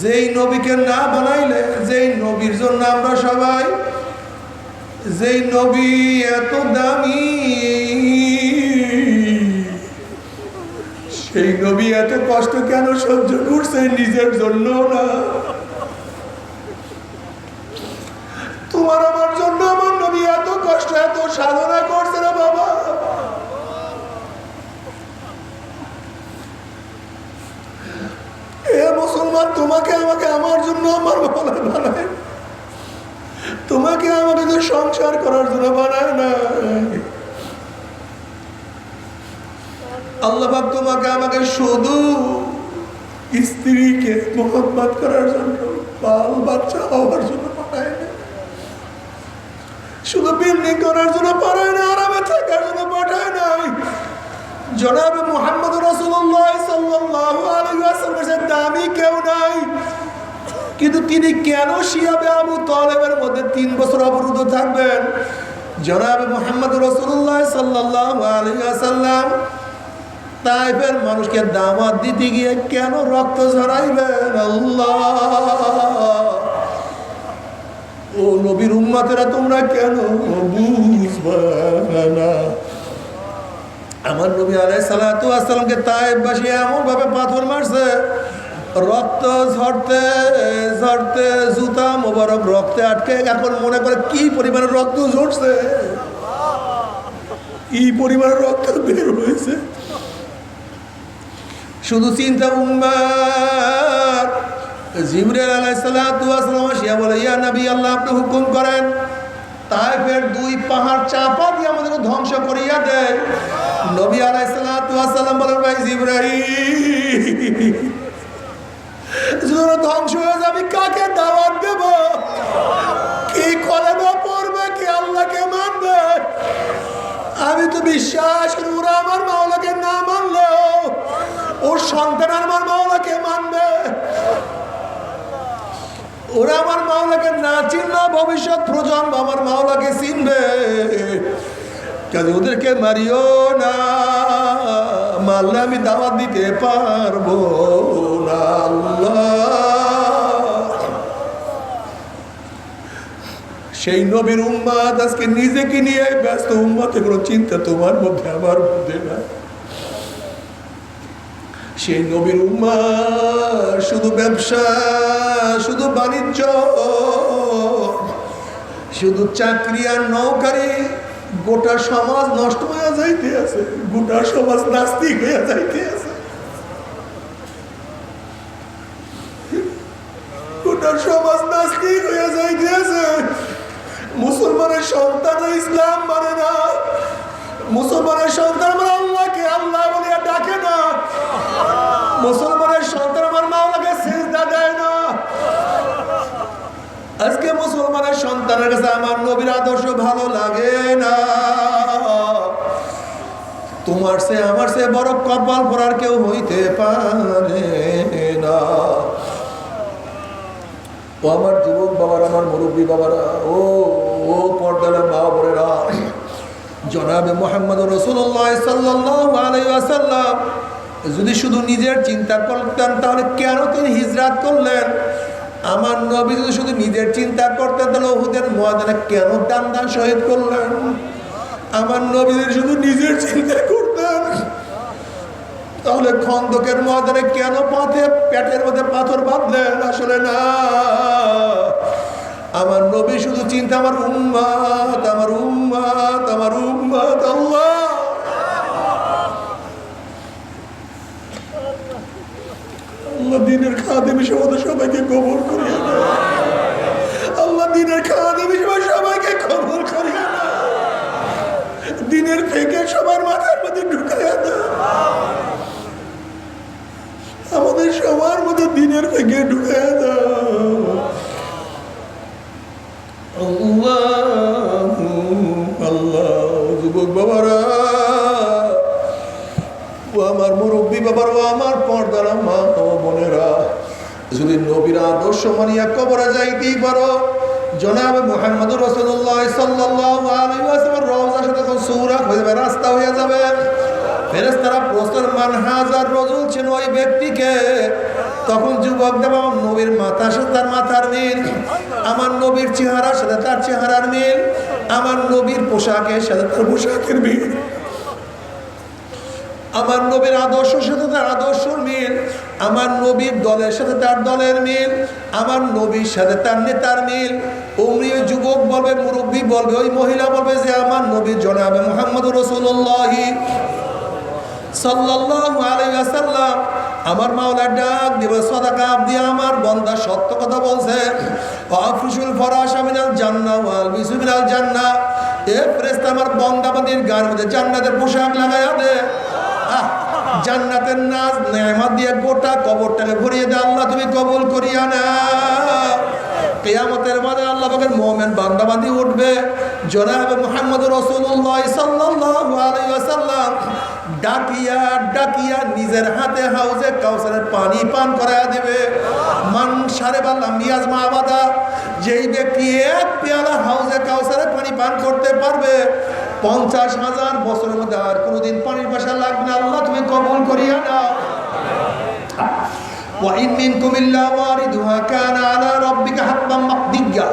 যেই নবীকে না বানাইলে, যেই নবীর জন্য আমরা সবাই, যেই নবী এত দামি, সেই নবী এত কষ্ট কেন সহ্য করছে নিজের জন্য না? তোমার আমার জন্য আমার নবী এত কষ্ট এত সাধনা করছে না বাবা। এ মুসলমান, তোমাকে আমাকে আমার জন্য আমার বানায়, তোমাকে আমাকে তো সংসার করার জন্য বানায় না। আল্লাহ পাক তোমাকে আমাকে শুধু স্ত্রীকে মোহাম্মত করার জন্য, বাল বাচ্চা হওয়ার জন্য বানায় না, শুধু বিল্ডিং করার জন্য পাঠায় না, আরামে থাকার জন্য পাঠায় নাই। জনাবে মুহাম্মদ রাসূলুল্লাহ সাল্লাল্লাহু আলাইহি ওয়াসাল্লামের দামি কেউ নাই, কিন্তু তিনি কেন শিয়াবে আবু তালেবের মধ্যে 3 বছর অবরুদ্ধ থাকবেন? জনাবে মুহাম্মদ রাসূলুল্লাহ সাল্লাল্লাহু আলাইহি ওয়াসাল্লাম তাইফের মানুষকে দাওয়াত দিতে গিয়ে কেন রক্ত ঝরাইবেন? আল্লাহ, ও নবীর উম্মতেরা তোমরা কেন বুঝবা না? আমার নবী আলাইহিস সালাতু ওয়াস সালামকে তাইফবাসী এমন ভাবে পাথর মারছে, রক্ত ঝরতে ঝরতে জুতা মোবারক রক্তে আটকে। এখন মনে করে কি পরিমাণে রক্ত ঝরছে, কি পরিমাণে রক্ত বের হয়েছে। শুধু চিন্তা, উম্মার জিবরাইল আলাইহিস সালাতু ওয়াস সালাম আসিয়া বলে, ইয়া নবী আল্লাহ, আপনি হুকুম করেন তাইফের 2 পাহাড় চাপা দিয়ে আমাদের ধ্বংস করিয়া দেয়। নবী আলাইহিস সালাতু ওয়াস সালাম বলেন, ভাই জিবরাইল, ধ্বংস হয়ে যাবে, কাকে দাওয়াত দেব? কি কলেমা পড়বে, কি আল্লাহকে মানবে? আমি তো বিশ্বাস করি ওরা আমার মাওলাকে না মানলেও ওর সন্তান আমার মাওলাকে মানবে। ওরা আমার মাওলাকে না চিনলেও ভবিষ্যৎ প্রজন্ম আমার মাওলাকে চিনবে। কাজে ওদেরকে মারিও না, মারলে আমি দাওয়াত দিতে পারবো না। আল্লাহ, সেই নবীর উম্মত আজকে নিজেকে নিয়ে ব্যস্ত। উম্মতে কোনো চিন্তা তোমার মধ্যে আমার মধ্যে না। সেই নবীর উম্মত শুধু ব্যবসা, শুধু বাণিজ্য, শুধু চাকরি আর নৌকারি, গোটা সমাজ নষ্ট হয়ে যাইতে আছে, গোটা সমাজ নাস্তিক হয়ে যাইতে আছে, গোটা সমাজ নাস্তিক হয়ে যাইতে আছে। মুসলমানের সন্তান ইসলাম মানে না, মুসলমানের সন্তান আমার আল্লাহকে আল্লাহ বলিয়া ডাকে না, মুসলমানের সন্তান আমার মাওলাকে সিজদা দেয় না। আজকে মুসলমানের সন্তানের কাছে আমার নবীর আদর্শ ভালো লাগে না। তোমার সে আমার সে বড় কপাল পরার কেউ হইতে পারে না। ও আমার যুবক বাবারা, আমার মুরব্বী বাবারা, ও ও পর্দার মা বোনেরা, জনাবে মুহাম্মদ রাসূলুল্লাহ সাল্লাল্লাহু আলাইহি ওয়াসাল্লাম যদি শুধু নিজের চিন্তা করতেন তাহলে কেন তিনি হিজরত করলেন? আমার নবী যদি শুধু নিজের চিন্তা করতেন তাহলে উহুদের ময়দানে কেন দান দান শহীদ করলেন? আমার নবী যদি শুধু নিজের চিন্তা করতেন তাহলে খন্দকের ময়দানে কেন পেটের মধ্যে পাথর বাঁধলেন? আসলে না, আমার নবী শুধু চিন্তা আমার উম্মত, আমার উম্মত, আমার উম্মত। আল্লাহ, আল্লাহ দিনের খাদেম হিসেবে সবাইকে কবুল করিয়া দাও। আল্লাহ দিনের খাদেম হিসেবে সবাইকে কবুল করিয়া দাও। দিনের থেকে সবার মাথার মধ্যে ঢুকাইয়া দাও। আমাদের সবার মধ্যে দিনের থেকে ঢুকাইয়া দাও। আল্লাহ, আল্লাহ, যুবক বাবারা, ও আমার মুরব্বী বাবার, ও আমার পর্দার মা ও বোনেরা, যদি নবীর আদর্শ মানিয়া কবরে যাইতেই পারো, জনাবে মুহাম্মদ রাসূলুল্লাহ সাল্লাল্লাহু আলাইহি ওয়াসাল্লাম রওজার সাথে যখন সূরাত হয়ে যাবে, রাস্তা হয়ে যাবে, ফেরেশতারা প্রশ্ন মান হাজার রাজুল ছিল ওই ব্যক্তিকে। তখন যুবক দেব নবী নবীর মাথার সাথে তার মাথার মিল, আমার নবীর চেহারার সাথে তার চেহারার মিল, আমার নবীর পোশাকের সাথে তার পোশাকের মিল, আমার নবীর আদর্শের সাথে তার আদর্শের মিল, আমার নবীর দলের সাথে তার দলের মিল, আমার নবীর সাথে তার নেতার মিল। ওই যুবক বলবে, মুরব্বী বলবে, ওই মহিলা বলবে যে আমার নবী জনাবে মুহাম্মদুর রাসূলুল্লাহ সাল্লাল্লাহু আলাইহি ওয়াসাল্লাম। আমার মাওলা ডাক দিবে, সাদাকা আবদি, আমার বান্দা সত্য কথা বলছে। আফরিশুল ফরাশা মিনাল জান্নাহ ওয়াল বিসু মিনাল জান্নাহ। এ ফেরেশতা আমার বান্দা বান্দির গায়ের মধ্যে জান্নাতের পোশাক লাগায়া দে। জান্নাতের নাজ নেয়ামত দিয়ে গোটা কবরটাকে ভরিয়ে দে। আল্লাহ তুমি কবুল করিয়া না। কিয়ামতের মাঠে আল্লাহ পাকের মুমিন বান্দা বান্দি উঠবে, জনাবে মুহাম্মদুর রাসূলুল্লাহ সাল্লাল্লাহু আলাইহি ওয়াসাল্লাম ডাকিয়া ডাকিয়া নিজের হাতে হাউজে কাউসারের পানি পান করায়া দিবে। মান শারিবা লাম ইয়াজমা আবাদা, যেই ব্যক্তি এক পেয়ালা হাউজে কাউসারের পানি পান করতে পারবে 50,000 বছরের মধ্যে আর কোনোদিন পানির পাশা লাগবে না। আল্লাহ তুমি কবুল করিয়া নাও। وَإِن مِّنكُمْ إِلَّا وَارِدُهَا كَانَ عَلَى رَبِّكَ حَتْمًا مَقْضِيًّا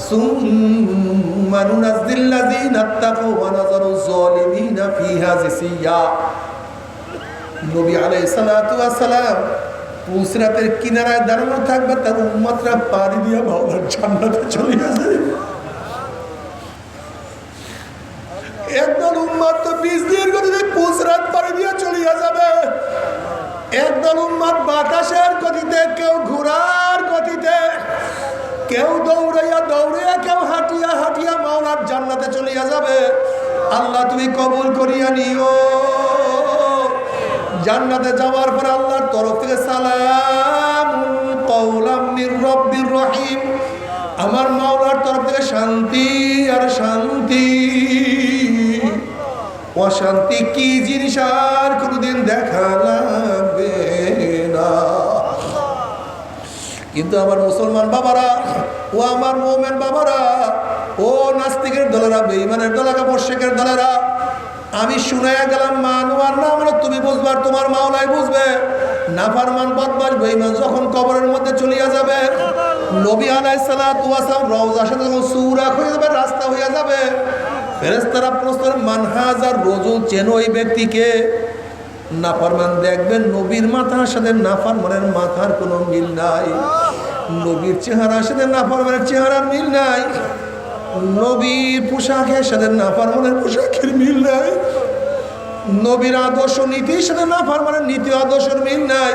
ثُمَّ نُنَجِّي الَّذِينَ اتَّقَوْا وَنَذَرُ الظَّالِمِينَ فِيهَا جِثِيًّا। নবী আলাইহিস সালাতু ওয়াস সালাম পুসরাতের কিনারায় দাঁড়ানো থাকবে, তার উম্মতরা পানি দিয়ে মাওলার জান্নাতে চলে যাবে। একদল উম্মত তো 20 দিনের গতিতে পুসরাত পানি দিয়ে চলে যাবে। একদল উম্মত বাতাসের গতিতে, কেউ ঘোড়ার গতিতে, কেউ দৌড়াইয়া দৌড়াইয়া, কেউ হাঁটিয়া হাঁটিয়া মাওলার জান্নাতে চলিয়া যাবে। আল্লাহ তুমি কবুল করিয়া নিও। জান্নাতে যাওয়ার পর আল্লাহর তরফ থেকে সালাম কওলাম মির রব্বির রহিম, আমার মাওলার তরফ থেকে শান্তি আর শান্তি। অশান্তি কি জিনিস আর কোনোদিন দেখা লাগবে না। কিন্তু আমার মুসলমান বাবারা, ও আমার মুমিন বাবারা, ও নাস্তিকের দলেরা, বেঈমানের দলেরা, মুশরিকের দলেরা, আমি শুনাইয়া গেলাম মানো আর না মানো তুমি বুঝবে, আর তোমার মাওলাই বুঝবে। নাফরমান বদমাশ বেঈমান যখন কবরের মধ্যে চলিয়া যাবে, নবী আলাইহিস সালাতু ওয়াস সালাম রওজা সাথে যখন সুরাখ হয়ে যাবে, রাস্তা হইয়া যাবে, ফেরেশতারা প্রশ্ন মানহাজার রজুল, চেনো ওই ব্যক্তিকে? নাফরমান দেখবেন নবীর মাথার সাথে নাফরমানের মাথার কোনো মিল নাই, নবীর চেহারার সাথে নাফরমানের চেহারার মিল নাই, নবীর পোশাকের সাথে নাফরমানের পোশাকের মিল নাই, নবীর আদর্শ নীতির সাথে নাফরমানের নীতি আদর্শের মিল নাই,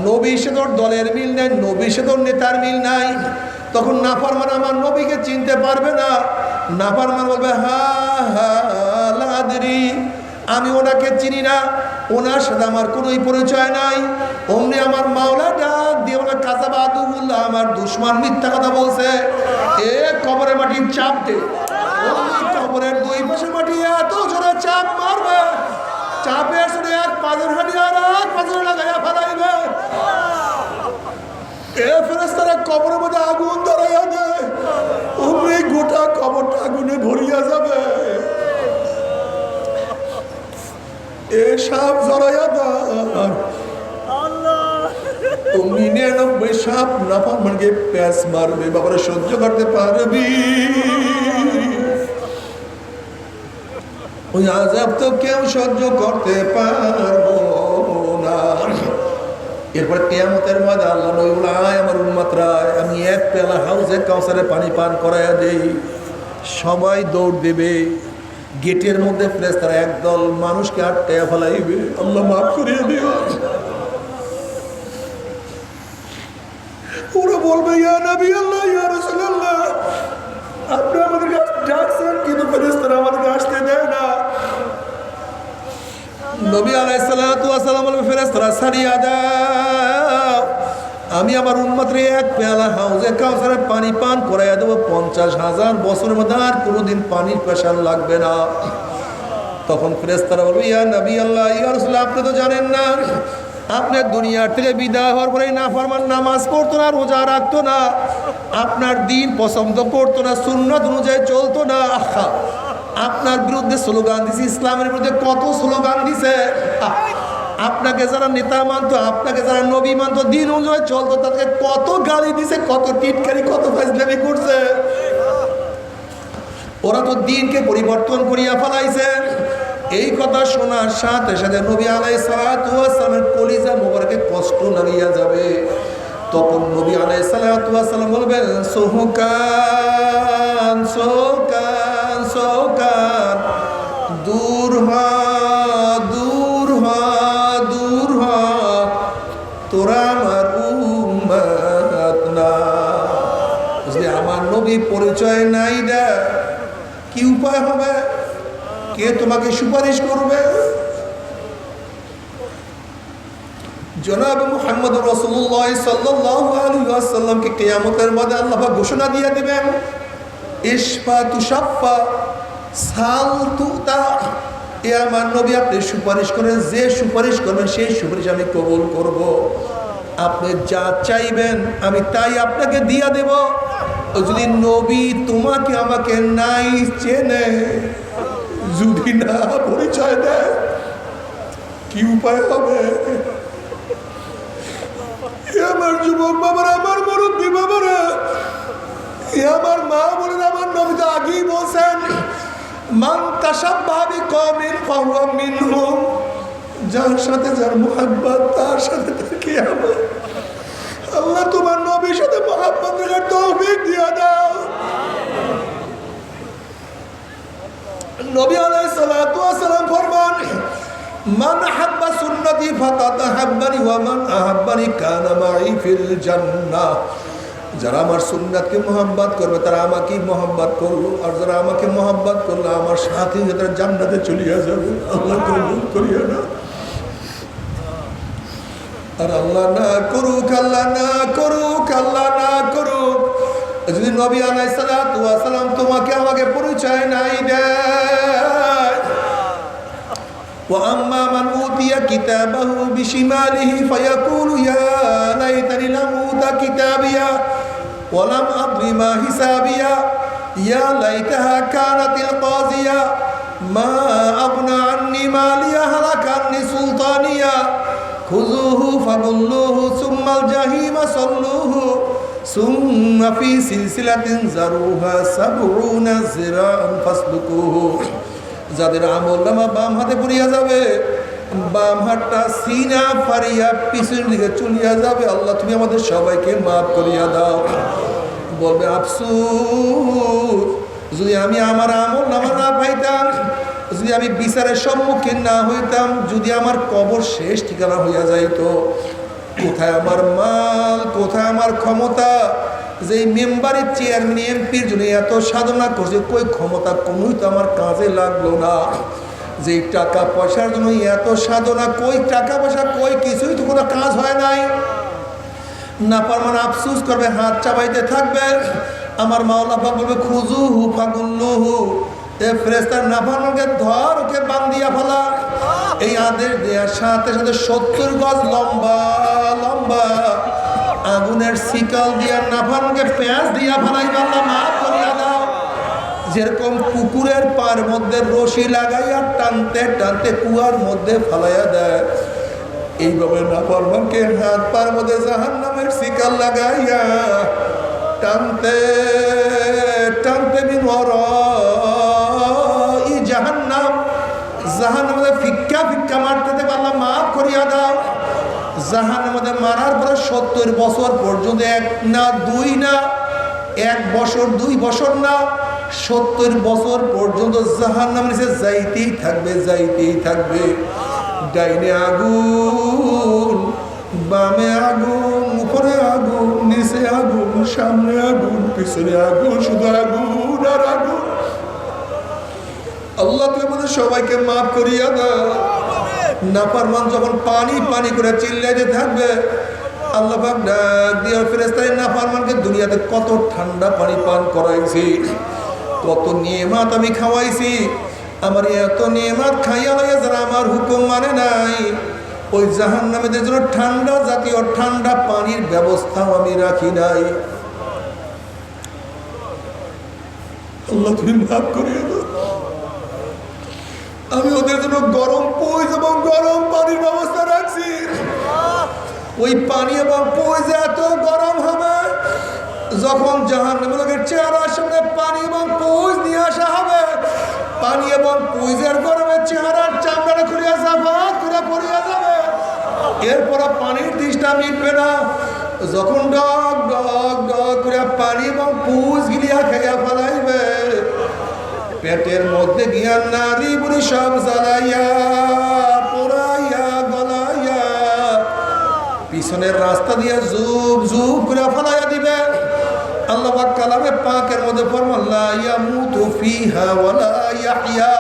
নবীর সাথে দলের মিল নাই, নবীর সাথে নেতার মিল নাই। তখন নাফরমান আমার নবীকে চিনতে পারবে না। নাফরমান বলবে হা হা লা আদরি, আমি ওনাকে চিনি না, ওনার সাথে আমার কোনোই পরিচয় নাই। অমনি আমার মাওলা ডাক দিয়ে বলে কাযাবা আদুল্লাহ, আমার দুশমন মিথ্যা কথা বলছে। এ কবরের মাটির চাপ দে, কবরের দুই পাশে মাটি এত জোরে চাপ মারবে, চাপের সাথে এক পাঁজর হাঁটি আর এক পাঁজর লাগাইয়া ফেলাইবে। এ ফেরেশতারা কবরের মধ্যে আগুন ধরাইয়া দেয়, অমনি গোটা কবরটা আগুনে ভরিয়া যাবে। এ সাপ জড়াইয়া দেয়, তুমি 99 সাপ নাফরমানকে প্যাঁচ মারবে। বাবারা সহ্য করতে পারবি? ওই আযাব তো কেউ সহ্য করতে পারবো না। এরপরে কিয়ামতের ময়দানে আল্লাহ নবী বলে, আয় আমার উম্মতরা, আমি এক পেয়ালা হাউজে কাউসারে পানি পান করাইয়া দেই। সবাই দৌড় দেবে, গেটের মধ্যে ফেরেশতারা একদল মানুষকে আটকাইয়া ফেলাইবে। আল্লাহ মাফ করিয়ে দিও। ওরা বলবে ইয়া নবী আল্লাহ, ইয়া রাসূলুল্লাহ, আপনি আমাদেরকে ডাকছেন কিন্তু ফেরেশতারা আমাদেরকে আসতে দেয় না। নবী আলাইহিস সালাতু ওয়াস সালাম বলবে ফেরেশতারা ছাড়িয়া দাও, আমি আমার উম্মতরে এক পেয়ালা হাউজে কাউসারে পানি পান করাইয়া দেবো। 50,000 বছরের মধ্যে আর কোনোদিন পানির পেশাল লাগবে না। তখন ফেরেশতারা বলবে ইয়া নবী আল্লাহ, ইয়া রাসূলুল্লাহ, আপনি তো জানেন না, আপনার দুনিয়ার থেকে বিদায় হওয়ার পরে নাফরমান নামাজ পড়তো না, রোজা রাখতো না, আপনার দিন পছন্দ করতো না, সুন্নাত অনুযায়ী চলতো না। আপনার বিরুদ্ধে স্লোগান দিছে, ইসলামের বিরুদ্ধে কত স্লোগান দিছে। আপনাকে যারা নেতা মানতো, আপনাকে যারা নবী মানতো, দিন অনুযায়ী চলতো, তাদেরকে কত গালি দিছে, কত টিটকারি, কত ফাজলামি করছে। ওরা তো দিনকে পরিবর্তন করিয়া ফেলাইছে। এই কথা শোনার সাথে সাথে নবী আলাইহিস সালাতু ওয়াস সালামের কলিজা মোবারকে কষ্ট লাগিয়া যাবে। তখন নবী আলাইহিস সালাতু ওয়াস সালাম বলবেন, সোহকান সোহকান সোহকান, দূর হ দূর হ দূর হ, তোরা আমার উম্মত না। বুঝলি, আমার নবী পরিচয় নাই দে, কি উপায় হবে? কে তোমাকে সুপারিশ করবে? জনাব মুহাম্মদ রাসূলুল্লাহ সাল্লাল্লাহু আলাইহি ওয়াসাল্লামকে কিয়ামতের মাঠে আল্লাহ পাক ঘোষণা দিয়ে দিবেন, ইশফা তুশাফা সাল তুতা। এ আমার নবী, আপনি সুপারিশ করেন, যে সুপারিশ করবেন সেই সুপারিশ আমি কবুল করব। আপনি যা চাইবেন আমি তাই আপনাকে দিয়া দেব। যদি নবী তোমাকে আমাকে নাই চেনে, যদি না পরিচয় দেয়, কি উপায় হবে? আমার যুবক বাবারা, আমার মুরব্বী বাবারা, আমার মা বলেন, আমার নবী তো আগেই বলছেন, মান তাশাব্বাহা বিকওমিন ফাহুয়া মিনহুম। যার সাথে যার মুহাব্বত, তার সাথে তার কিয়ামত। আল্লাহ তোমার নবীর সাথে মুহাব্বত রাখার তৌফিক দিয়ে দাও। নবী আলাইহিস সালাতু ওয়াস সালাম ফরমান, মান আহাব্বা সুন্নতি ফাকাদ আহাব্বানি ওয়া মান আহাব্বানি কানা মাই ফিল জান্নাহ। যারা আমার সুন্নাতকে মোহাব্বত করবে তারা আমাকেই মোহাব্বত করলো, আর যারা আমাকে মোহাব্বত করলো আমার সাথে তারা জান্নাতে চলিয়া যাবে। আল্লাহ কবুল করিয়া না। আর আল্লাহ না করুক, আল্লাহ না করুক, আল্লাহ না করুক, যদি নবী আলাইহিস সালাতু ওয়াস সালাম তোমাকে আমাকে পরিচয় নাই দেয়। ওয়া আম্মা মান উতিয়া কিতাবাহু বিশিমালিহি ফায়াকুলু ইয়া লাইতানি লাম উতা কিতাবিয়া ওয়া লাম আদরি মা হিসাবিয়া ইয়া লাইতাহা কানাতিল কাযিয়া মা আগনা আন্নি মালিয়া হালাকা আন্নি সুলতানিয়া খুযুহু ফাগুল্লুহু সুম্মাল জাহিমা সাল্লুহু সুম্মা ফি সিলসিলাতিন যারুহা সাবউনা যিরাআন ফাসলুকুহু। যাদের আমলনামা বাম হাতে পড়িয়া যাবে, বাম হাতটা সিনা ফারিয়া পিছনের দিকে চলিয়া যাবে। আল্লাহ তুমি আমাদের সবাইকে মাফ করিয়া দাও। বলবে আফসোস, যদি আমি আমার আমলনামা না পাইতাম, যদি আমি বিচারের সম্মুখীন না হইতাম, যদি আমার কবর শেষ ঠিকানা হইয়া যাইত, কোথায় আমার মাল, কোথায় আমার ক্ষমতা? যে মেম্বারের চেয়ারম্যান এমপির জন্য এত সাধনা করছে, কই ক্ষমতা কোনোই তো আমার কাজে লাগলো না। যে টাকা পয়সার জন্য এত সাধনা, কই টাকা পয়সা, কই কিছুই তো কোনো কাজ হয় নাই। না পারমান আফসুস করবে, হাত চাবাইতে থাকবে। আমার মাওলা পাক বলবে খুযুহু ফাগুল্লুহু, এ ফেরেশতার নাফরমানকে ধর, ওকে বান্ধিয়া ফেলা। এই আদেশ দেওয়ার সাথে সাথে 70 গজ লম্বা লম্বা আগুনের শিকল দিয়া নাফরমানকে পেঁয়াজ দিয়া ফেলাই। আল্লাহ মাফ করিয়া দাও। যেরকম পুকুরের পার মধ্যে রশি লাগাইয়া টানতে টানতে কুয়ার মধ্যে ফেলাইয়া দেয়, এইভাবে নাফরমানকে হাত পার মধ্যে জাহান্নামের শিকল লাগাইয়া টানতে টানতে জাহান্নাম জাহান্নামে ফিক্কা ফিক্কা মারতে দেবে। আল্লাহ মাফ করিয়া দাও। জাহান্নামে মারার পরে 70 বছর পর্যন্ত, এক না দুই না, 1 বছর 2 বছর না, 70 বছর পর্যন্ত জাহান্নামের নিচে যাইতেই থাকবে, যাইতেই থাকবে। ডাইনে আগুন, বামে আগুন, উপরে আগুন, নিচে আগুন, সামনে আগুন, পিছনে আগুন, শুধু আগুন আর আগুন। আল্লাহ তুমি আমাদের সবাইকে মাফ করিয়া দাও। নাফরমান যখন পানি পানি করে চিল্লাইতে থাকবে, আল্লাহ পাক ডাক দিয়া ফেরেশতায় নাফরমানকে দুনিয়াতে কত ঠান্ডা পানি পান করাইছি, কত নিয়ামত আমি খাওয়াইছি। আমার এত নিয়ামত খাইয়া লইয়া যারা আমার হুকুম মানে নাই, ওই জাহান্নামীদের জন্য ঠান্ডা জাতীয় ঠান্ডা পানির ব্যবস্থাও আমি রাখি নাই। আল্লাহ তুমি মাফ করিয়া দাও। আমি ওদের জন্য গরম পয়জ এবং গরম পানির ব্যবস্থা রাখছি। ওই পানি এবং পয়জ এত গরম হবে, যখন জাহান্নামের চেহারার সামনে পানি এবং পয়জ নিয়ে আসা হবে, পানি এবং পয়জের গরমে চেহারার চামড়া খুলিয়া জাফাত করে পড়িয়া যাবে। এরপর পানির তৃষ্ণা মিটবে না, যখন ডগ ডগ ডগ করে পানি এবং পয়জ গিলিয়া খাইয়া ফেলাইবে, পেটের মধ্যে গিয়া নারী বুড়ি সব জ্বালাইয়া পোড়াইয়া গলাইয়া পিছনের রাস্তা দিয়া জুব জুব করে ফেলাইয়া দিবে। আল্লাহ পাক কালামে পাকের মধ্যে ফরমান লা ইয়ামুতু ফিহা ওয়ালা ইয়াহইয়া,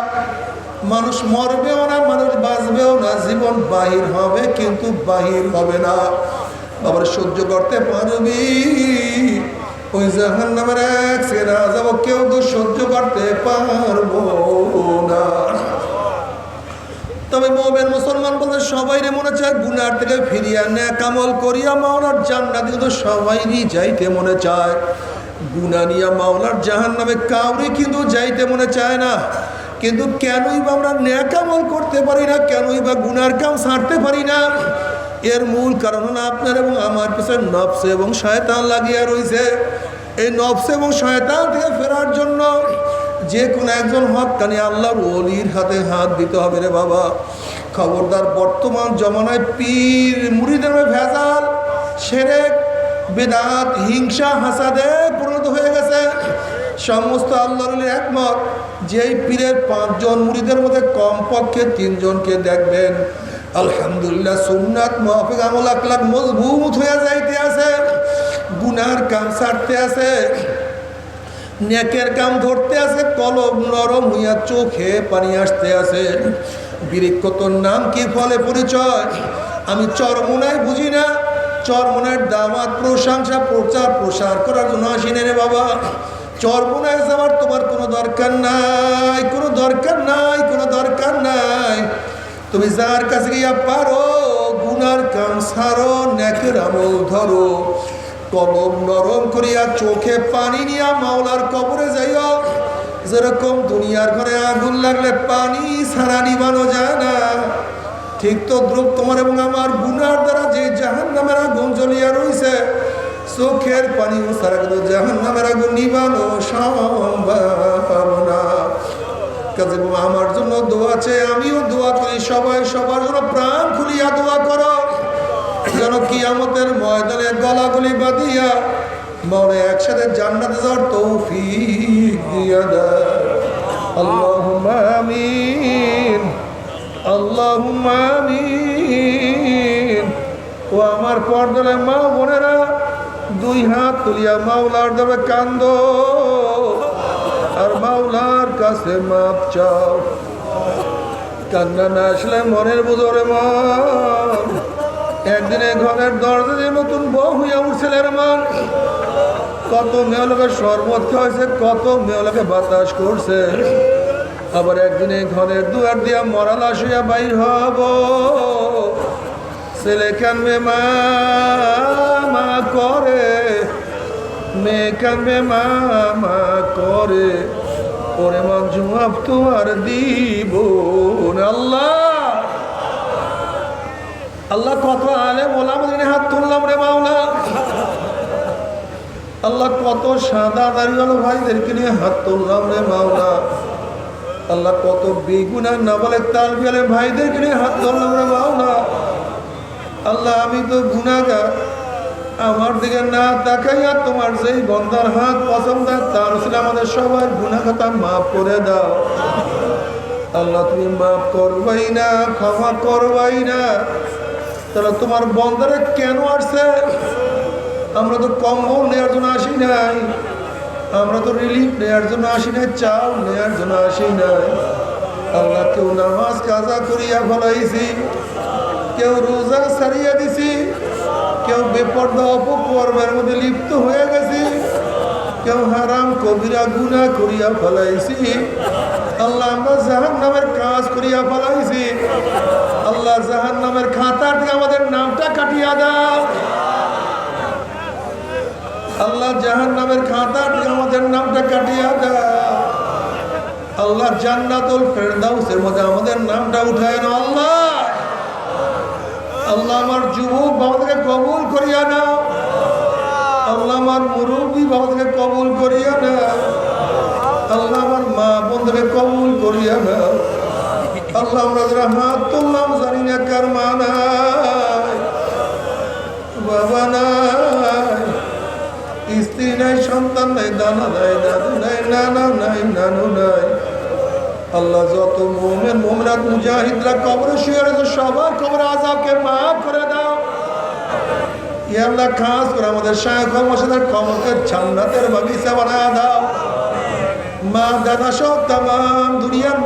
মানুষ মরবেও না, মানুষ বাঁচবেও না, জীবন বাহির হবে কিন্তু বাহির হবে না। আবার সহ্য করতে পারবি? ওই জাহান্নামের এক সেরা যাব, কেউ তো সহ্য করতে পারবো না। তবে মুমিন মুসলমান বলতে সবাই মনে চায় গুনার থেকে ফিরিয়া নেক আমল করিয়া মাওলার জান্নাত, কিন্তু সবাইরই যাইতে মনে চায়। গুনাহ নিয়া মাওলার জাহান্নামে কাউরি কিন্তু যাইতে মনে চায় না। কিন্তু কেনই বা আমরা নেক আমল করতে পারি না, কেনই বা গুনার কাম ছাড়তে পারি না? এর মূল কারণ হলো আপনার এবং আমার পিছনে নফস এবং শয়তান লাগিয়া রয়েছে। এই নফস এবং শয়তান থেকে ফেরার জন্য যে কোনো একজন হক্কানি আল্লাহর ওলির হাতে হাত দিতে হবে রে বাবা। খবরদার, বর্তমান জমানায় পীর মুরিদের ভেজাল, শিরক, বিদআত, হিংসা, হাসাদে পরিণত হয়ে গেছে। সমস্ত আল্লাহর ওলির একমত, যেই পীরের 5 জন মুরিদের মধ্যে কমপক্ষে 3 জনকে দেখবেন আলহামদুলিল্লাহ সুন্নাত মুআফিক আমল আখলাক মজবুত হয়ে যাইতে আছে, গুনার কাম ছাড়তে আছে, নেকের কাম ধরতে আছে, কলম নরম হইয়া চোখে পানি আসতে আছে। বৃক্ষ তোর নাম কি, ফলে পরিচয়? আমি চরমোনায় বুঝি না, চরমোনার দামাত প্রশংসা প্রচার প্রসার করার জন্য আসি না রে বাবা। চরমোনায় যাওয়ার তোমার কোনো দরকার নাই, কোনো দরকার নাই, কোনো দরকার নাই। তুমি যার কাছে গিয়া পারো গুনার কাম ছাড়ো, নেকের আমল ধরো, কলম নরম করিয়া চোখে পানি নিয়া মাওলার কবরে যাইও। যেরকম দুনিয়ার ঘরে আগুন লাগলে পানি ছাড়া নিবানো যায় না, ঠিক তো দ্রুপ তোমার এবং আমার গুনার দ্বারা যে জাহান্নামের আগুন জ্বলিয়া রয়েছে, চোখের পানি ছাড়া কিন্তু জাহান্নামের আগুন নিবানো সম্ভব না। কাজে আমার জন্য দোয়া চাই, আমিও দোয়া করি, সবাই সবার জন্য প্রাণ খুলিয়া দোয়া করো, যেন কিয়ামতের ময়দানে গলাগলি বাঁধিয়া মনে একসাথে জান্নাতে যাওয়ার তৌফিক দিয়া দেয়। আল্লাহুম্মা আমিন, আল্লাহুম্মা আমিন। ও আমার পর্দার মা বোনেরা, 2 হাত তুলিয়া মাওলার দেবে কান্দো আর মাওলার কাছে মাপ চাও। কান্না না আসলে মনের বুঝরে মন। একদিনে ঘরের দরজা দিয়ে নতুন বউ হইয়া উঠছিলেন মন। কত মেয়েলোকে শরবত খাওয়াইছে, কত মেয়েলোকে বাতাস করছে। আবার একদিনে ঘরের দুয়ার দিয়া মরা লাশ হইয়া বাইর হব। ছেলে কানবে মা মা করে, মেয়ে কানবে মা মা করে, ওরে মা জবাব তোমার দিব না। আল্লাহ আল্লাহ কত আলেম ওলামা দিনে হাত তুললাম রে মাওলা। আল্লাহ কত সাদা দাড়িওয়ালা ভাইদেরকে নিয়ে হাত তুললাম রে মাওলা। আল্লাহ কত বেগুনা নাবালেগ তালবিয়ালের ভাইদেরকে নিয়ে হাত তুললাম রে মাওলা। আল্লাহ আমি তো গুনাহগার, আমার দিকে না তাকাইয়া তোমার যেই বন্দার হাত পছন্দ তার ছিল আমাদের সবার গুনাহ খাতা মাফ করে দাও। আল্লাহ তুমি মাফ করবাই না, ক্ষমা করবাই না। তাহলে তোমার বন্দারে কেন আসছে? আমরা তো কম্বল নেওয়ার জন্য আসি নাই, আমরা তো রিলিফ নেওয়ার জন্য আসি নাই, চাল নেওয়ার জন্য আসি নাই। আল্লাহ কেউ নামাজ কাজা করিয়া ফলাইছি, কেউ রোজা ছাড়িয়া দিছি, কেউ বেপরদা অপকর্মের মধ্যে লিপ্ত হয়ে গেছি, কেউ হারাম কবিরা গুনাহ করিয়া ফলাইছি। আল্লাহ আমরা জাহান্নামের কাজ করিয়া ফলাইছি। আল্লাহ জাহান্নামের খাতা থেকে আমাদের নামটা কাটিয়া দাও। আল্লাহ জাহান্নামের খাতা থেকে আমাদের নামটা কাটিয়া দাও। আল্লাহ জান্নাতুল ফেরদাউসের মধ্যে আমাদের নামটা উঠায় না আল্লাহ। আল্লাহ আমার যুবক বাবাকে কবুল করিয়া নাও, আল্লাহ আমার মুরব্বী বাবাকে কবুল করিয়া নাও, আল্লাহ আমার মা বোনকে কবুল করিয়া নাও। আল্লাহ আমরা হাত তুললাম, জানি না কার মা নাই, বাবা নাই, স্ত্রী নাই, সন্তান নাই, দানা নাই, দাদু নাই, নানা নাই, নানু নাই। আল্লাহ যত মুমিন মুমিনাত মুজাহিদরা কবরে শুয়ে রয়েছে সবার কবরে আযাবকে মাফ করে দাও। ইয়া আল্লাহ খাস করে আমাদের শায়খ মশাদের কবরকে জান্নাতের বাগিচা বানায় দাও। মা দাদা সব তামাম দুনিয়ার